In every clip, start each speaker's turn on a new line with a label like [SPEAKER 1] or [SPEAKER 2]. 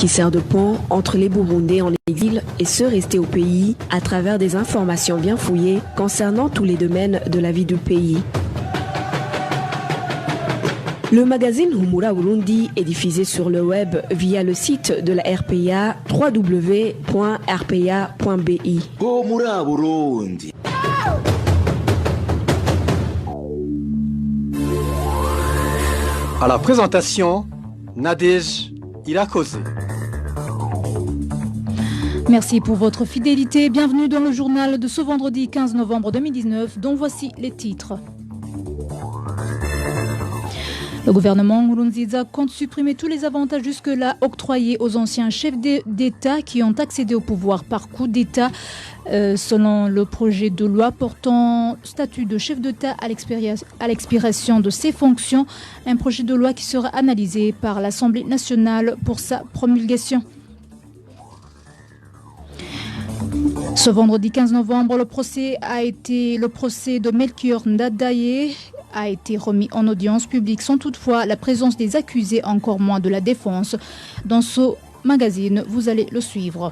[SPEAKER 1] qui sert de pont entre les Burundais en exil et ceux restés au pays à travers des informations bien fouillées concernant tous les domaines de la vie du pays. Le magazine Humura Burundi est diffusé sur le web via le site de la RPA www.rpa.bi.
[SPEAKER 2] Humura Burundi.
[SPEAKER 3] À la présentation, Nadège Irakoze.
[SPEAKER 4] Merci pour votre fidélité. Bienvenue dans le journal de ce vendredi 15 novembre 2019, dont voici les titres. Le gouvernement Nkurunziza compte supprimer tous les avantages jusque-là octroyés aux anciens chefs d'État qui ont accédé au pouvoir par coup d'État. Selon le projet de loi portant statut de chef d'État à l'expiration de ses fonctions, un projet de loi qui sera analysé par l'Assemblée nationale pour sa promulgation. Ce vendredi 15 novembre, le procès de Melchior Ndadaye a été remis en audience publique sans toutefois la présence des accusés, encore moins de la défense. Dans ce magazine, vous allez le suivre.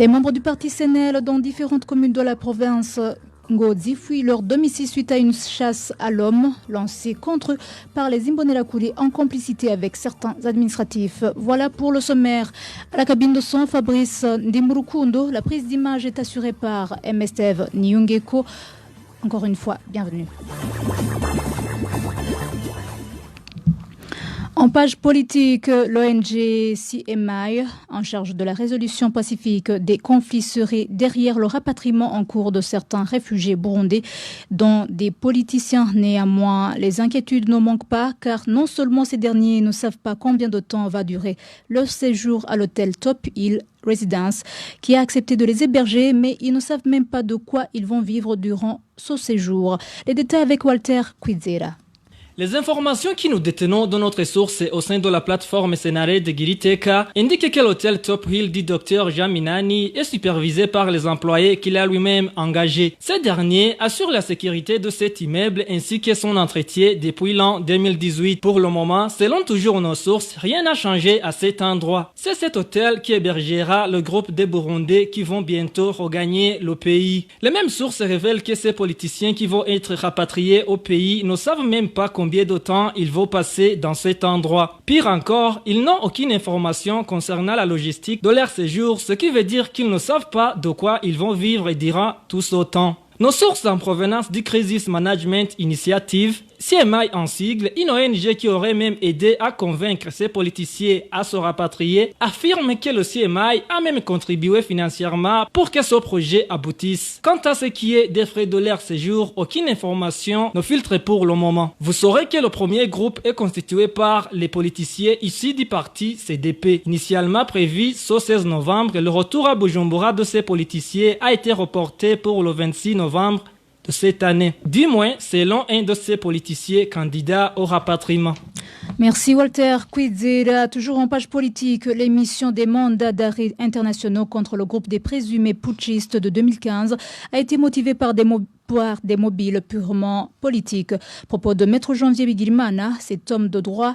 [SPEAKER 4] Les membres du parti CNL dans différentes communes de la province Ngozi fuient leur domicile suite à une chasse à l'homme lancée contre eux par les Imbonerakure en complicité avec certains administratifs. Voilà pour le sommaire. À la cabine de son, Fabrice Ndimurukundo, la prise d'image est assurée par Msteve Nyungeko. Encore une fois, bienvenue. En page politique, l'ONG CMI, en charge de la résolution pacifique des conflits, serait derrière le rapatriement en cours de certains réfugiés burundais, dont des politiciens. Néanmoins, les inquiétudes ne manquent pas, car non seulement ces derniers ne savent pas combien de temps va durer leur séjour à l'hôtel Top Hill Residence, qui a accepté de les héberger, mais ils ne savent même pas de quoi ils vont vivre durant ce séjour. Les détails avec Walter Kwizera.
[SPEAKER 5] Les informations que nous détenons de notre source au sein de la plateforme Senare de Giriteka indiquent que l'hôtel Top Hill du Dr Jaminani est supervisé par les employés qu'il a lui-même engagés. Ces derniers assurent la sécurité de cet immeuble ainsi que son entretien depuis l'an 2018. Pour le moment, selon toujours nos sources, rien n'a changé à cet endroit. C'est cet hôtel qui hébergera le groupe des Burundais qui vont bientôt regagner le pays. Les mêmes sources révèlent que ces politiciens qui vont être rapatriés au pays ne savent même pas combien de temps ils vont passer dans cet endroit. Pire encore, ils n'ont aucune information concernant la logistique de leur séjour, ce qui veut dire qu'ils ne savent pas de quoi ils vont vivre durant tout ce temps. Nos sources en provenance du Crisis Management Initiative, CMI en sigle, une ONG qui aurait même aidé à convaincre ces politiciens à se rapatrier, affirme que le CMI a même contribué financièrement pour que ce projet aboutisse. Quant à ce qui est des frais de leur séjour, aucune information ne filtre pour le moment. Vous saurez que le premier groupe est constitué par les politiciens issus du parti CDP. Initialement prévu ce 16 novembre, le retour à Bujumbura de ces politiciens a été reporté pour le 26 novembre de cette année. Du moins, selon un de ces politiciens candidats au rapatriement.
[SPEAKER 4] Merci Walter Kwizera. Toujours en page politique, l'émission des mandats d'arrêt internationaux contre le groupe des présumés putschistes de 2015 a été motivée par des mobiles purement politiques. Propos de Maître Janvier Bigirimana, cet homme de droit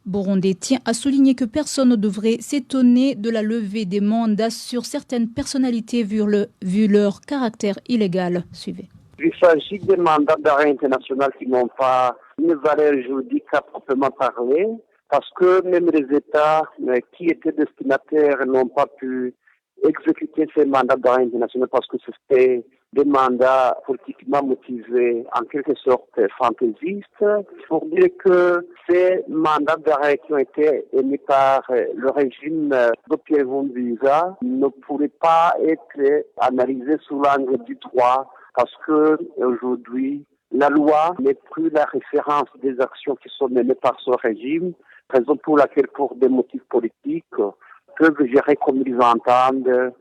[SPEAKER 4] burundais tient à souligner que personne ne devrait s'étonner de la levée des mandats sur certaines personnalités vu leur caractère illégal. Suivez.
[SPEAKER 6] Il s'agit des mandats d'arrêt international qui n'ont pas une valeur juridique à proprement parler, parce que même les États qui étaient destinataires n'ont pas pu exécuter ces mandats d'arrêt international parce que c'était des mandats politiquement motivés, en quelque sorte fantaisistes, pour dire que ces mandats d'arrêt qui ont été émis par le régime de Pierre Nkurunziza ne pourraient pas être analysés sous l'angle du droit, parce que aujourd'hui, la loi n'est plus la référence des actions qui sont menées par ce régime, raison pour laquelle, pour des motifs politiques, peuvent gérer comme ils entendent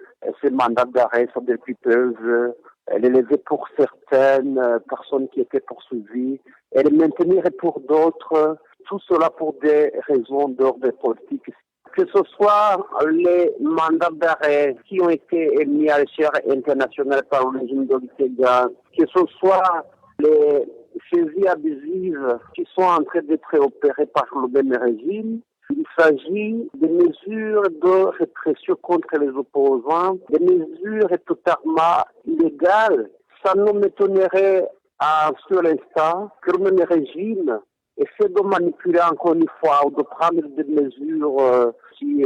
[SPEAKER 6] ces mandats d'arrêt, c'est-à-dire qu'ils peuvent les lever pour certaines personnes qui étaient poursuivies et les maintenir pour d'autres, tout cela pour des raisons d'ordre politique. Que ce soit les mandats d'arrêt qui ont été émis à l'échelle internationale par le régime d'Olitega, que ce soit les saisies abusives qui sont en train d'être opérées par le même régime, Il s'agit de mesures de répression contre les opposants, des mesures totalement illégales. Ça nous m'étonnerait à ce instant que même le régime essaie de manipuler encore une fois ou de prendre des mesures qui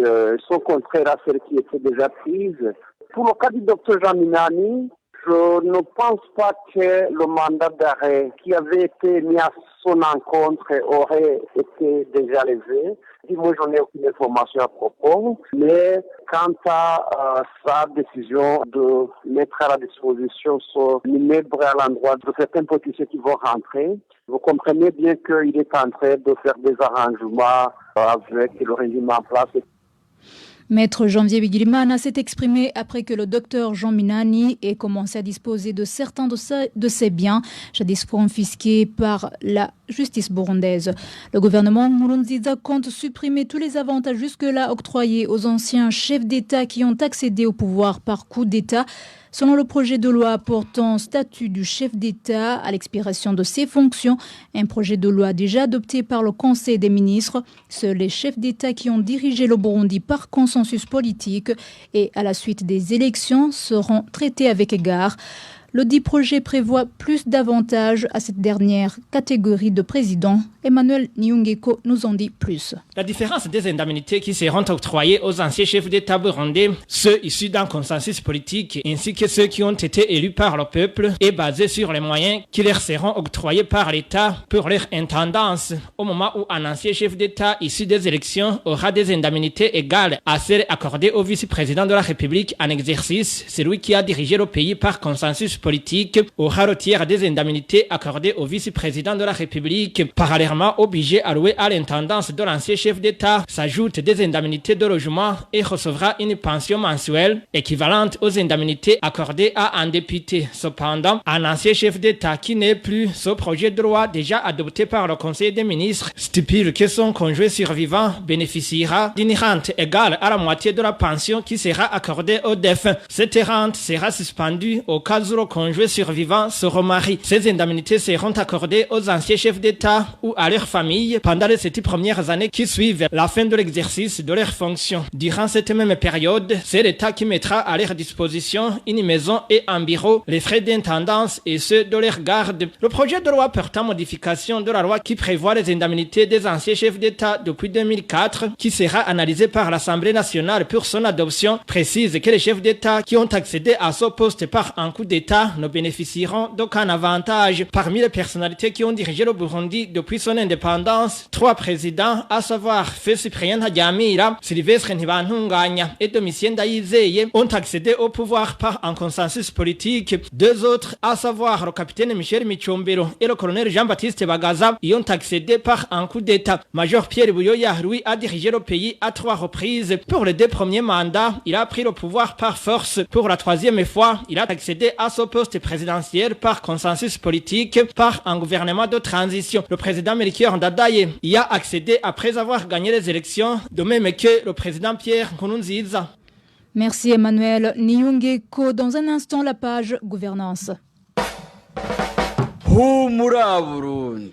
[SPEAKER 6] sont contraires à celles qui étaient déjà prises. Pour le cas du docteur Jean Minani, je ne pense pas que le mandat d'arrêt qui avait été mis à son encontre aurait été déjà levé. Moi, je n'ai aucune information à propos, mais quant à sa décision de mettre à la disposition son immeuble à l'endroit de certains policiers qui vont rentrer, vous comprenez bien qu'il est en train de faire des arrangements avec le régime en place.
[SPEAKER 4] Maître Janvier Bigirimana s'est exprimé après que le docteur Jean Minani ait commencé à disposer de certains de ses biens, jadis confisqués par la justice burundaise. Le gouvernement Nkurunziza compte supprimer tous les avantages jusque-là octroyés aux anciens chefs d'État qui ont accédé au pouvoir par coup d'État. Selon le projet de loi portant statut du chef d'État à l'expiration de ses fonctions, un projet de loi déjà adopté par le Conseil des ministres, seuls les chefs d'État qui ont dirigé le Burundi par consensus politique et à la suite des élections seront traités avec égard. Le dit projet prévoit plus d'avantages à cette dernière catégorie de présidents. Emmanuel Niungeko nous en dit plus.
[SPEAKER 5] La différence des indemnités qui seront octroyées aux anciens chefs d'État burundais, ceux issus d'un consensus politique ainsi que ceux qui ont été élus par le peuple, est basée sur les moyens qui leur seront octroyés par l'État pour leur intendance. Au moment où un ancien chef d'État issu des élections aura des indemnités égales à celles accordées au vice-président de la République en exercice, celui qui a dirigé le pays par consensus politique aura le tiers des indemnités accordées au vice-président de la République. Parallèlement, obligé à louer à l'intendance de l'ancien chef d'État, s'ajoutent des indemnités de logement et recevra une pension mensuelle équivalente aux indemnités accordées à un député. Cependant, un ancien chef d'État qui n'est plus, ce projet de loi déjà adopté par le Conseil des ministres stipule que son conjoint survivant bénéficiera d'une rente égale à la moitié de la pension qui sera accordée au défunt. Cette rente sera suspendue au cas où le conjoint survivant se remarie. Ces indemnités seront accordées aux anciens chefs d'État ou à leurs familles pendant les 7 premières années qui suivent la fin de l'exercice de leurs fonctions. Durant cette même période, c'est l'État qui mettra à leur disposition une maison et un bureau, les frais d'intendance et ceux de leur garde. Le projet de loi portant modification de la loi qui prévoit les indemnités des anciens chefs d'État depuis 2004, qui sera analysé par l'Assemblée nationale pour son adoption, précise que les chefs d'État qui ont accédé à ce poste par un coup d'État ne bénéficieront d'aucun avantage. Parmi les personnalités qui ont dirigé le Burundi depuis son indépendance, 3 présidents, à savoir Feu Cyprien Ntaryamira, Sylvestre Ntibantunganya et Domitien Ndayizeye, ont accédé au pouvoir par un consensus politique. 2 autres, à savoir le capitaine Michel Micombero et le colonel Jean-Baptiste Bagaza, y ont accédé par un coup d'État. Major Pierre Buyoya, lui, a dirigé le pays à 3 reprises. Pour les 2 premiers mandats, il a pris le pouvoir par force. Pour la 3e fois, il a accédé à ce poste présidentiel par consensus politique, par un gouvernement de transition. Le président Melchior Ndadaye y a accédé après avoir gagné les élections, de même que le président Pierre Nkurunziza.
[SPEAKER 4] Merci Emmanuel Niungeko. Dans un instant, la page gouvernance.
[SPEAKER 2] Humura Burundi.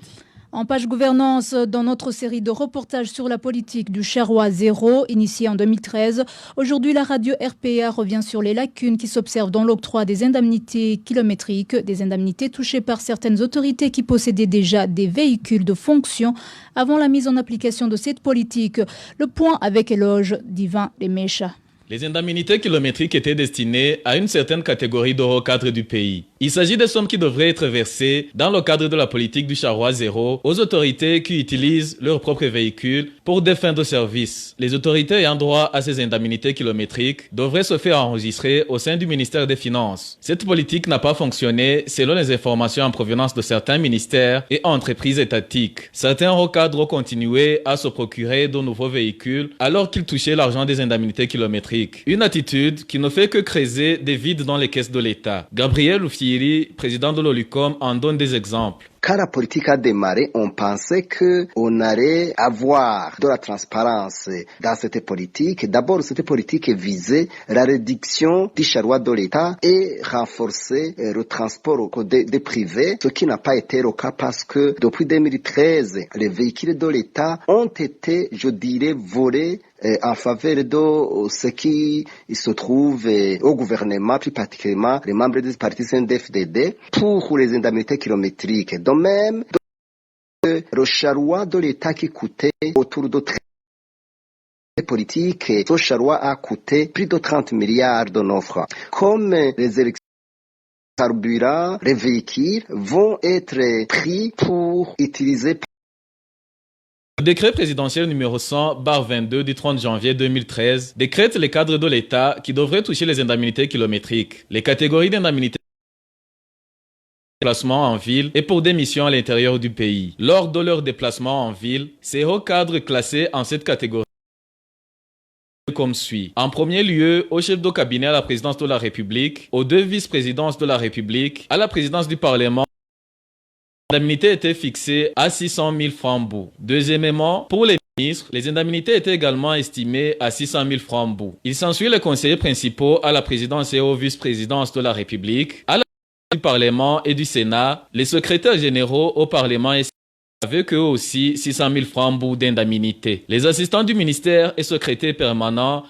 [SPEAKER 4] En page gouvernance, dans notre série de reportages sur la politique du Charrois Zéro, initiée en 2013, aujourd'hui la radio RPA revient sur les lacunes qui s'observent dans l'octroi des indemnités kilométriques, des indemnités touchées par certaines autorités qui possédaient déjà des véhicules de fonction avant la mise en application de cette politique. Le point avec éloge d'Yvan Lemecha.
[SPEAKER 7] Les indemnités kilométriques étaient destinées à une certaine catégorie d'euro-cadres du pays. Il s'agit de sommes qui devraient être versées dans le cadre de la politique du Charrois Zéro aux autorités qui utilisent leurs propres véhicules pour des fins de service. Les autorités ayant droit à ces indemnités kilométriques devraient se faire enregistrer au sein du ministère des Finances. Cette politique n'a pas fonctionné selon les informations en provenance de certains ministères et entreprises étatiques. Certains euro-cadres ont continué à se procurer de nouveaux véhicules alors qu'ils touchaient l'argent des indemnités kilométriques. Une attitude qui ne fait que creuser des vides dans les caisses de l'État. Gabriel Oufiri, président de l'Olucom, en donne des exemples.
[SPEAKER 8] Quand la politique a démarré, on pensait qu'on allait avoir de la transparence dans cette politique. D'abord, cette politique visait la réduction du charroi de l'État et renforcer le transport des privés, ce qui n'a pas été le cas parce que depuis 2013, les véhicules de l'État ont été, je dirais, volés en faveur de ce qui se trouve au gouvernement, plus particulièrement les membres des partis CNDD-FDD, pour les indemnités kilométriques. De même, le charroi de l'État qui coûtait autour de 30 politiques, ce charroi a coûté plus de 30 milliards de nos francs. Comme les élections carburant, les véhicules vont être pris pour utiliser.
[SPEAKER 7] Le décret présidentiel numéro 100/22 du 30 janvier 2013 décrète les cadres de l'État qui devraient toucher les indemnités kilométriques. Les catégories d'indemnités déplacement en ville et pour des missions à l'intérieur du pays. Lors de leur déplacement en ville, ces hauts cadres classés en cette catégorie comme suit. En premier lieu, au chef de cabinet à la présidence de la République, aux 2 vice-présidences de la République, à la présidence du Parlement, l'indemnité était fixée à 600 000 francs bout. Deuxièmement, pour les ministres, les indemnités étaient également estimées à 600 000 francs bout. Il s'ensuit les conseillers principaux à la présidence et aux vice-présidences de la République, à la présidence du Parlement et du Sénat, les secrétaires généraux au Parlement et avec eux aussi 600 000 francs bout d'indemnité. Les assistants du ministère et secrétaires permanents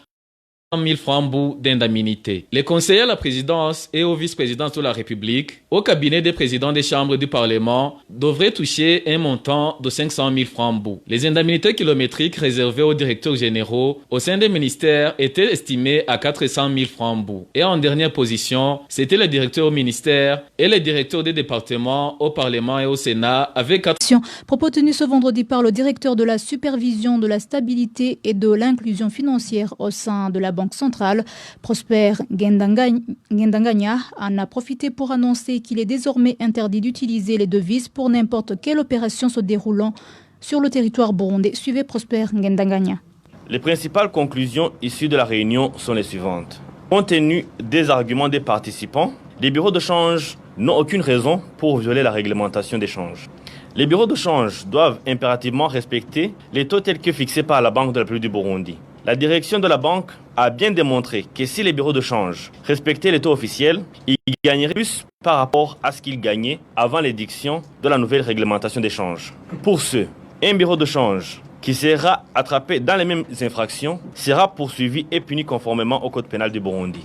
[SPEAKER 7] 100 000 francs bout d'indemnité. Les conseillers à la présidence et aux vice-présidences de la République, au cabinet des présidents des chambres du Parlement, devraient toucher un montant de 500 000 francs bout. Les indemnités kilométriques réservées aux directeurs généraux au sein des ministères étaient estimées à 400 000 francs bout. Et en dernière position, c'était les directeurs au ministère et les directeurs des départements au Parlement et au Sénat avec 400
[SPEAKER 4] Propos tenus ce vendredi par le directeur de la supervision de la stabilité et de l'inclusion financière au sein de la Banque centrale, Prosper Ngendanganya, en a profité pour annoncer qu'il est désormais interdit d'utiliser les devises pour n'importe quelle opération se déroulant sur le territoire burundais. Suivez Prosper Ngendanganya.
[SPEAKER 9] Les principales conclusions issues de la réunion sont les suivantes. Compte tenu des arguments des participants, les bureaux de change n'ont aucune raison pour violer la réglementation des changes. Les bureaux de change doivent impérativement respecter les taux tels que fixés par la Banque de la République du Burundi. La direction de la banque a bien démontré que si les bureaux de change respectaient les taux officiels, ils gagneraient plus par rapport à ce qu'ils gagnaient avant l'édiction de la nouvelle réglementation des changes. Pour ce, un bureau de change qui sera attrapé dans les mêmes infractions sera poursuivi et puni conformément au code pénal du Burundi.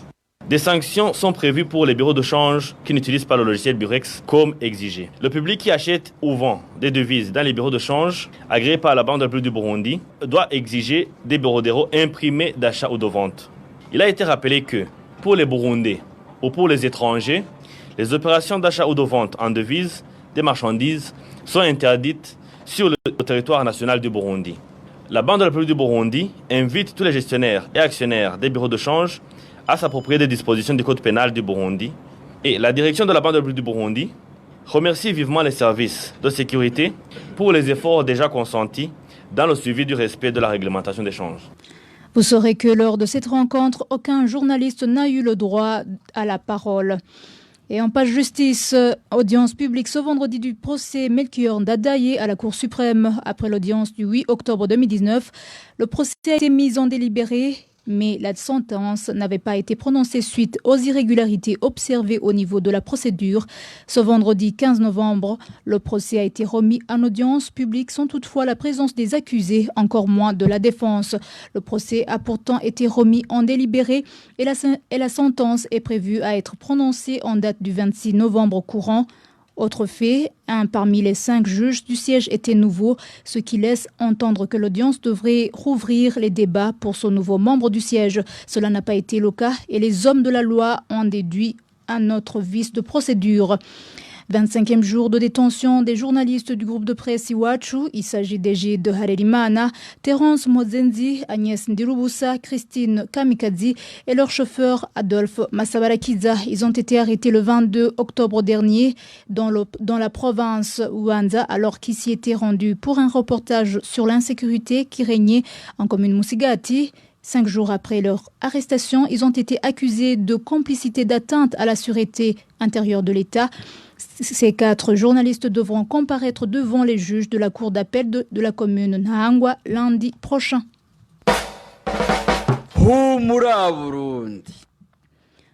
[SPEAKER 9] Des sanctions sont prévues pour les bureaux de change qui n'utilisent pas le logiciel Burex comme exigé. Le public qui achète ou vend des devises dans les bureaux de change agréés par la Banque de la République du Burundi doit exiger des bureaux imprimés d'achat ou de vente. Il a été rappelé que pour les Burundais ou pour les étrangers, les opérations d'achat ou de vente en devises des marchandises sont interdites sur le territoire national du Burundi. La Banque de la République du Burundi invite tous les gestionnaires et actionnaires des bureaux de change à s'approprier des dispositions du code pénal du Burundi. Et la direction de la Banque de la République du Burundi remercie vivement les services de sécurité pour les efforts déjà consentis dans le suivi du respect de la réglementation des changes.
[SPEAKER 4] Vous saurez que lors de cette rencontre, aucun journaliste n'a eu le droit à la parole. Et en page justice, audience publique ce vendredi du procès Melchior Ndadaye à la Cour suprême. Après l'audience du 8 octobre 2019, le procès a été mis en délibéré, mais la sentence n'avait pas été prononcée suite aux irrégularités observées au niveau de la procédure. Ce vendredi 15 novembre, le procès a été remis en audience publique sans toutefois la présence des accusés, encore moins de la défense. Le procès a pourtant été remis en délibéré et la sentence est prévue à être prononcée en date du 26 novembre courant. Autre fait, un parmi les 5 juges du siège était nouveau, ce qui laisse entendre que l'audience devrait rouvrir les débats pour ce nouveau membre du siège. Cela n'a pas été le cas et les hommes de la loi ont déduit un autre vice de procédure. 25e jour de détention des journalistes du groupe de presse Iwachu. Il s'agit d'Egide Harerimana, Terence Mozenzi, Agnès Ndirubusa, Christine Kamikazi et leur chauffeur Adolphe Massabarakiza. Ils ont été arrêtés le 22 octobre dernier dans la province Ouanza alors qu'ils s'y étaient rendus pour un reportage sur l'insécurité qui régnait en commune Musigati. 5 jours après leur arrestation, ils ont été accusés de complicité d'atteinte à la sûreté intérieure de l'État. Ces 4 journalistes devront comparaître devant les juges de la cour d'appel de la commune Nahangwa lundi prochain.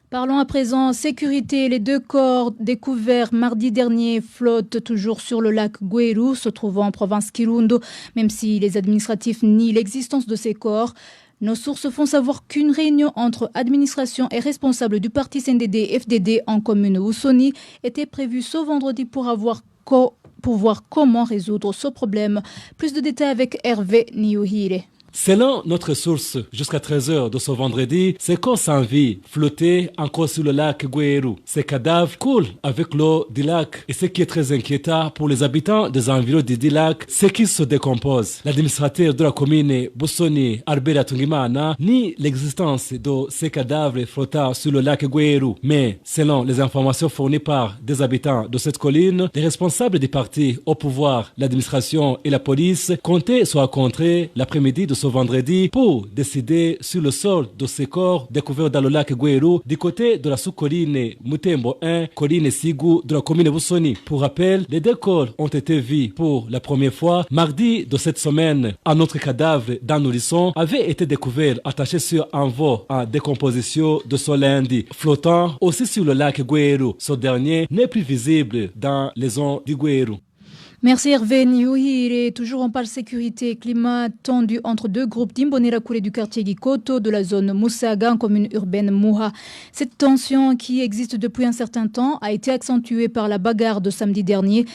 [SPEAKER 4] Parlons à présent sécurité. Les 2 corps découverts mardi dernier flottent toujours sur le lac Gweru, se trouvant en province Kirundo, même si les administratifs nient l'existence de ces corps. Nos sources font savoir qu'une réunion entre administration et responsables du parti CNDD-FDD en commune Oussoni était prévue ce vendredi pour voir comment résoudre ce problème. Plus de détails avec Hervé Niouhire.
[SPEAKER 10] Selon notre source, jusqu'à 13h de ce vendredi, ces corps sans vie flottaient encore sur le lac Gweru. Ces cadavres coulent avec l'eau du lac. Et ce qui est très inquiétant pour les habitants des environs du lac, c'est qu'ils se décomposent. L'administrateur de la commune Boussoni, Albert Tungimana, nie l'existence de ces cadavres flottant sur le lac Gweru. Mais selon les informations fournies par des habitants de cette colline, les responsables des partis au pouvoir, l'administration et la police comptaient se rencontrer l'après-midi de ce vendredi pour décider sur le sort de ces corps découverts dans le lac Gweru du côté de la sous-colline Mutembo 1, colline Sigu de la commune Boussoni. Pour rappel, les 2 corps ont été vus pour la première fois mardi de cette semaine. Un autre cadavre d'un nourrisson avait été découvert attaché sur un veau en décomposition de ce lundi, flottant aussi sur le lac Gweru. Ce dernier n'est plus visible dans les zones du Gweru.
[SPEAKER 4] Merci Hervé Niouhire. Toujours en parle sécurité, climat tendu entre 2 groupes d'Imbonerakure du quartier Gikoto de la zone Musaga en commune urbaine Muha. Cette tension qui existe depuis un certain temps a été accentuée par la bagarre de samedi dernier.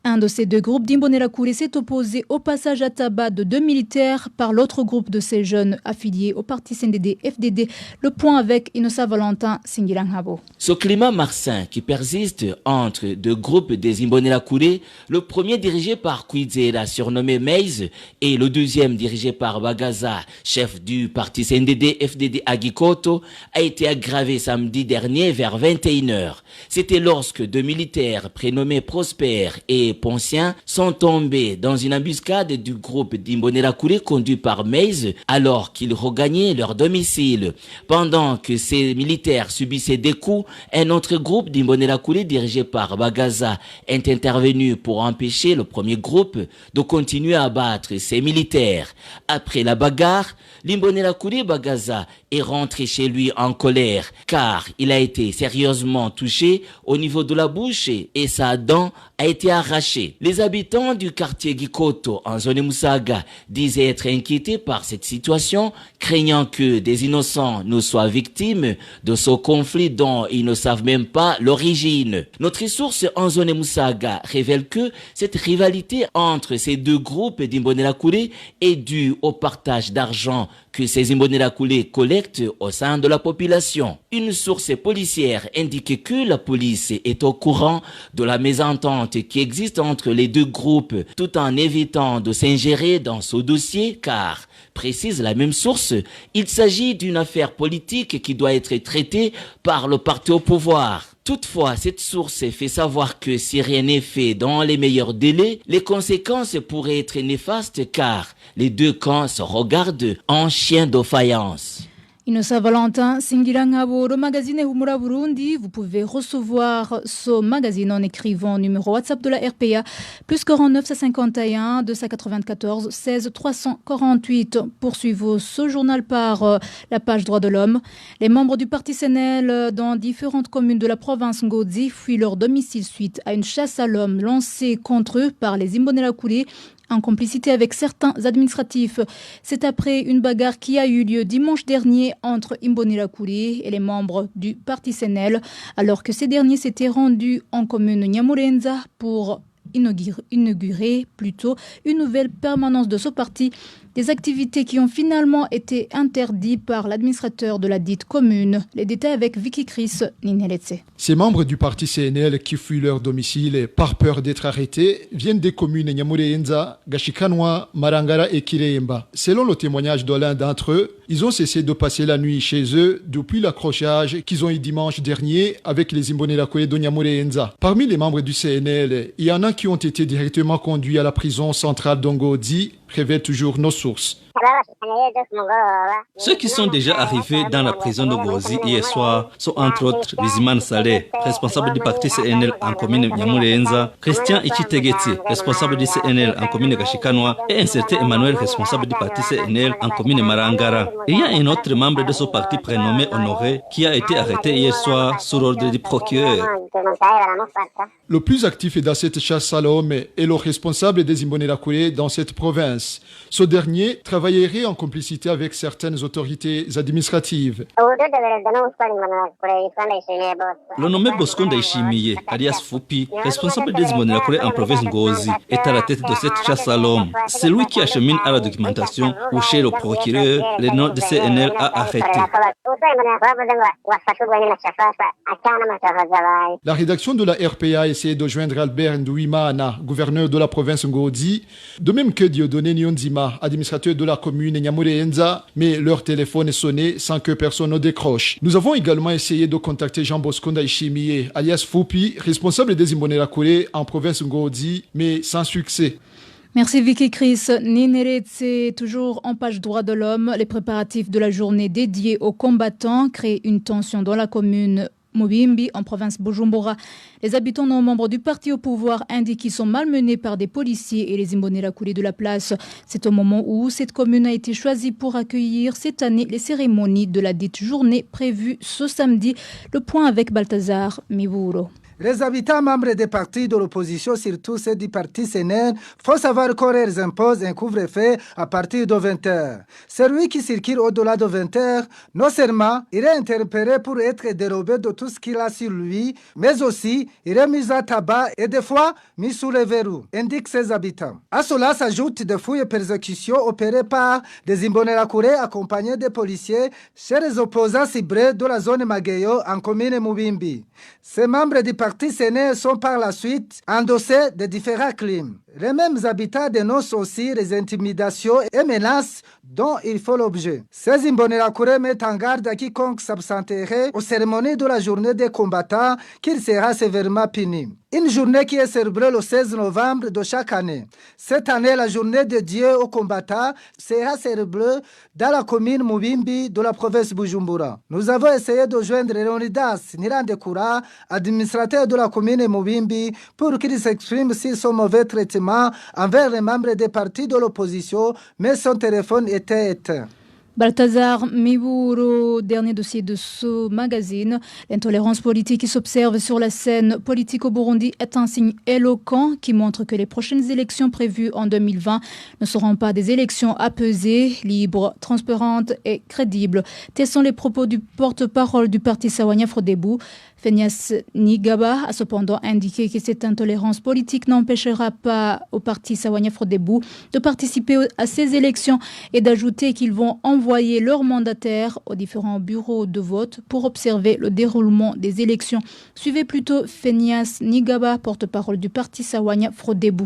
[SPEAKER 4] Un de ces 2 groupes d'Imbonerakure s'est opposé au passage à tabac de 2 militaires par l'autre groupe de ces jeunes affiliés au parti CNDD-FDD. Le point avec Inosa Valentin Singilanghabo.
[SPEAKER 11] Ce climat malsain qui persiste entre 2 groupes des Imbonerakure, le premier dirigé par Kwizera surnommé Maize et le deuxième dirigé par Bagaza, chef du parti CNDD-FDD à Gikoto, a été aggravé samedi dernier vers 21h. C'était lorsque 2 militaires prénommés Prosper et Poncien sont tombés dans une embuscade du groupe d'Imbonerakure conduit par Maize alors qu'ils regagnaient leur domicile. Pendant que ces militaires subissaient des coups, un autre groupe d'Imbonerakure dirigé par Bagaza est intervenu pour empêcher le premier groupe de continuer à battre ces militaires. Après la bagarre, l'Imbonerakure Bagaza est rentré chez lui en colère car il a été sérieusement touché au niveau de la bouche et sa dent a été arrachée. Les habitants du quartier Gikoto en zone Musaga disaient être inquiétés par cette situation, craignant que des innocents ne soient victimes de ce conflit dont ils ne savent même pas l'origine. Notre source en zone Musaga révèle que cette rivalité entre ces 2 groupes d'Imbonerakure est due au partage d'argent que ces Imbonerakure collectent au sein de la population. Une source policière indique que la police est au courant de la mésentente qui existe entre les 2 groupes tout en évitant de s'ingérer dans ce dossier car, précise la même source, il s'agit d'une affaire politique qui doit être traitée par le parti au pouvoir. Toutefois, cette source fait savoir que si rien n'est fait dans les meilleurs délais, les conséquences pourraient être néfastes car les 2 camps se regardent en chiens de faïence.
[SPEAKER 4] Inosa Valentin Singirangabo, le magazine Humura Burundi. Vous pouvez recevoir ce magazine en écrivant au numéro WhatsApp de la RPA, plus 49 551 294 16 348. Poursuivons ce journal par la page Droits de l'homme. Les membres du parti CNL dans différentes communes de la province Ngozi fuient leur domicile suite à une chasse à l'homme lancée contre eux par les Imbonerakure en complicité avec certains administratifs. C'est après une bagarre qui a eu lieu dimanche dernier entre Imbonerakure et les membres du parti CNL, alors que ces derniers s'étaient rendus en commune Nyamurenza pour inaugurer plutôt une nouvelle permanence de ce parti. Des activités qui ont finalement été interdites par l'administrateur de la dite commune. Les détails avec Vicky Chris Nineletse.
[SPEAKER 12] Ces membres du parti CNL qui fuient leur domicile par peur d'être arrêtés viennent des communes Nyamurenza, Gashikanwa, Marangara et Kiremba. Selon le témoignage de l'un d'entre eux, ils ont cessé de passer la nuit chez eux depuis l'accrochage qu'ils ont eu dimanche dernier avec les Imbonerakure de Nyamurenza. Parmi les membres du CNL, il y en a qui ont été directement conduits à la prison centrale d'Ongozi, révèlent toujours nos sources.
[SPEAKER 13] Ceux qui sont déjà arrivés dans la prison de Gozi hier soir sont entre autres Bizimana Saleh, responsable du parti CNL en commune Nyamurenza, Christian Ichitegeti, responsable du CNL en commune Gashikanwa, et un certain Emmanuel, responsable du parti CNL en commune Marangara. Il y a un autre membre de ce parti prénommé Honoré qui a été arrêté hier soir sur ordre du procureur.
[SPEAKER 12] Le plus actif dans cette chasse à l'homme est le responsable des Imbonerakure dans cette province. Ce dernier travaillerait en complicité avec certaines autorités administratives.
[SPEAKER 13] Le nommé Bosco Ndaishimiye, alias Fupi, responsable des Imbonerakure en province Ngozi, est à la tête de cette chasse à l'homme. C'est lui qui achemine à la documentation où chez le procureur, le nom de CNL a arrêté.
[SPEAKER 12] La rédaction de la RPA a essayé de joindre Albert Ndouimana, gouverneur de la province Ngozi, de même que Dieudonné Nyonzima, administrateur de la commune Nyamurenza, mais leur téléphone est sonné sans que personne ne décroche. Nous avons également essayé de contacter Jean Bosco Ndaishimiye, alias Fupi, responsable des Imbonerakure en province Ngozi, mais sans succès.
[SPEAKER 4] Merci Vicky Chris. Nineretse, toujours en page droit de l'homme, les préparatifs de la journée dédiée aux combattants créent une tension dans la commune Mubimbi, en province Bujumbura. Les habitants non membres du parti au pouvoir indiquent qu'ils sont malmenés par des policiers et les Imbonerakure de la place. C'est au moment où cette commune a été choisie pour accueillir cette année les cérémonies de la dite journée prévue ce samedi. Le point avec Balthazar Miburo.
[SPEAKER 14] Les habitants membres des partis de l'opposition, surtout ceux du parti CNL, faut savoir qu'Horaires impose un couvre-feu à partir de 20h. Celui qui circule au-delà de 20h, non seulement il est interpellé pour être dérobé de tout ce qu'il a sur lui, mais aussi il est mis à tabac et des fois mis sous les verrous, indiquent ses habitants. À cela s'ajoutent des fouilles et persécutions opérées par des Imbonerakure accompagnés des policiers chez les opposants ciblés de la zone Mageyo en commune Mubimbi. Ces membres du partis CNL sont par la suite endossés de différents crimes. Les mêmes habitants dénoncent aussi les intimidations et menaces dont ils font l'objet. Ces Imbonerakure mettent en garde à quiconque s'absenterait aux cérémonies de la journée des combattants qu'il sera sévèrement puni. Une journée qui est célébrée le 16 novembre de chaque année. Cette année, la journée dédiée aux combattants sera célébrée dans la commune Mubimbi de la province Bujumbura. Nous avons essayé de joindre Leonidas Nirandekura, administrateur de la commune Mubimbi, pour qu'il s'exprime sur son mauvais traitement envers les membres des partis de l'opposition, mais son téléphone était éteint.
[SPEAKER 4] Balthazar Miburo, dernier dossier de ce magazine. L'intolérance politique qui s'observe sur la scène politique au Burundi est un signe éloquent qui montre que les prochaines élections prévues en 2020 ne seront pas des élections apaisées, libres, transparentes et crédibles. Tels sont les propos du porte-parole du parti Sawanya Frodebu. Phineas Nigaba a cependant indiqué que cette intolérance politique n'empêchera pas au parti Sawanya Frodebu de participer à ces élections et d'ajouter qu'ils vont envoyer leurs mandataires aux différents bureaux de vote pour observer le déroulement des élections. Suivez plutôt Phineas Nigaba, porte-parole du parti Sawanya Frodebu.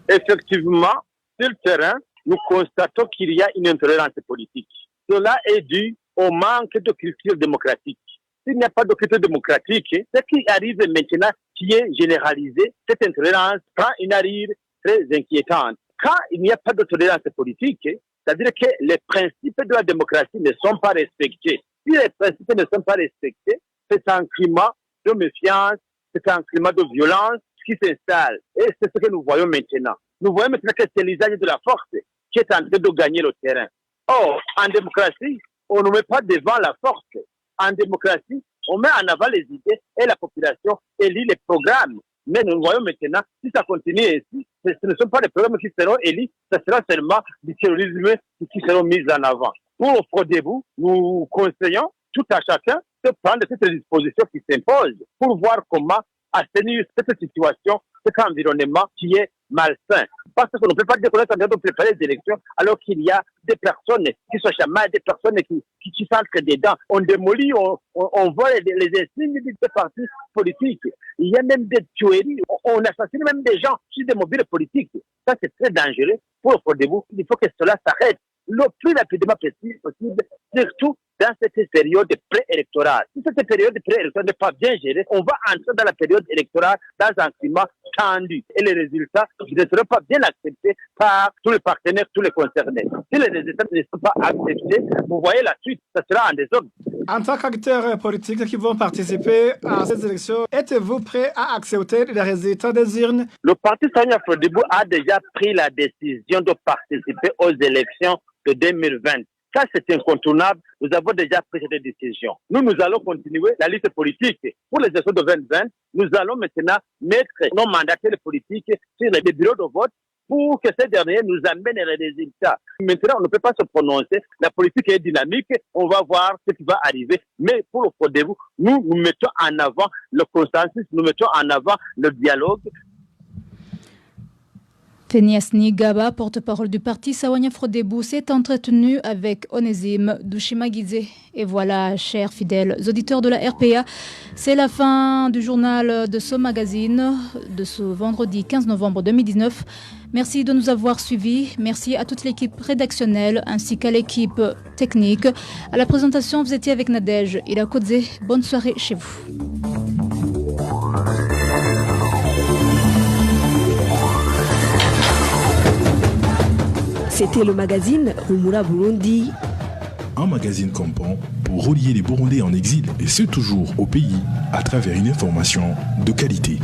[SPEAKER 15] Effectivement, sur le terrain, nous constatons qu'il y a une intolérance politique. Cela est dû au manque de culture démocratique. S'il n'y a pas de culture démocratique, ce qui arrive maintenant, qui est généralisé, cette intolérance prend une allure très inquiétante. Quand il n'y a pas de tolérance politique, c'est-à-dire que les principes de la démocratie ne sont pas respectés. Si les principes ne sont pas respectés, c'est un climat de méfiance, c'est un climat de violence qui s'installe. Et c'est ce que nous voyons maintenant. Nous voyons maintenant que c'est l'usage de la force qui est en train de gagner le terrain. Or, en démocratie, on ne met pas devant la force. En démocratie, on met en avant les idées et la population élit les programmes. Mais nous voyons maintenant, si ça continue ainsi, ce ne sont pas les programmes qui seront élus, ce sera seulement du terrorisme qui seront mis en avant. Pour Frodebu, nous conseillons tout à chacun de prendre cette disposition qui s'impose pour voir comment assainir cette situation, cet environnement qui est malsain. Parce qu'on ne peut pas dire qu'on est en train de préparer les élections alors qu'il y a des personnes qui sont chamaillées, des personnes qui s'entrent dedans. On démolit, on vole les insignes des partis politiques. Il y a même des tueries. On assassine même des gens sur des mobiles politiques. Ça, c'est très dangereux pour Frodebu. Il faut que cela s'arrête le plus rapidement possible, surtout dans cette période préélectorale. Si cette période préélectorale n'est pas bien gérée, on va entrer dans la période électorale dans un climat tendu et les résultats ne seront pas bien acceptés par tous les partenaires, tous les concernés. Si les résultats ne sont pas acceptés, vous voyez la suite, ça sera en désordre.
[SPEAKER 16] En tant qu'acteurs politiques qui vont participer à ces élections, êtes-vous prêts à accepter les résultats des urnes?
[SPEAKER 15] Le parti Sahwanya Frodebo a déjà pris la décision de participer aux élections de 2020. Ça, c'est incontournable. Nous avons déjà pris cette décision. Nous allons continuer la liste politique. Pour les élections de 2020, nous allons maintenant mettre nos mandataires politiques sur les bureaux de vote pour que ces derniers nous amènent les résultats. Maintenant, on ne peut pas se prononcer. La politique est dynamique. On va voir ce qui va arriver. Mais pour le Frodebo, nous mettons en avant le consensus, nous mettons en avant le dialogue.
[SPEAKER 4] Teniasni Gaba, porte-parole du parti Sahwanya Frodebo, s'est entretenu avec Onésime Dushimagidze. Et voilà, chers fidèles auditeurs de la RPA, c'est la fin du journal de ce magazine de ce vendredi 15 novembre 2019. Merci de nous avoir suivis. Merci à toute l'équipe rédactionnelle ainsi qu'à l'équipe technique. À la présentation, vous étiez avec Nadège Irakodze. Bonne soirée chez vous.
[SPEAKER 1] C'était le magazine Humura Burundi.
[SPEAKER 17] Un magazine complet pour relier les Burundais en exil et ceux toujours au pays à travers une information de qualité.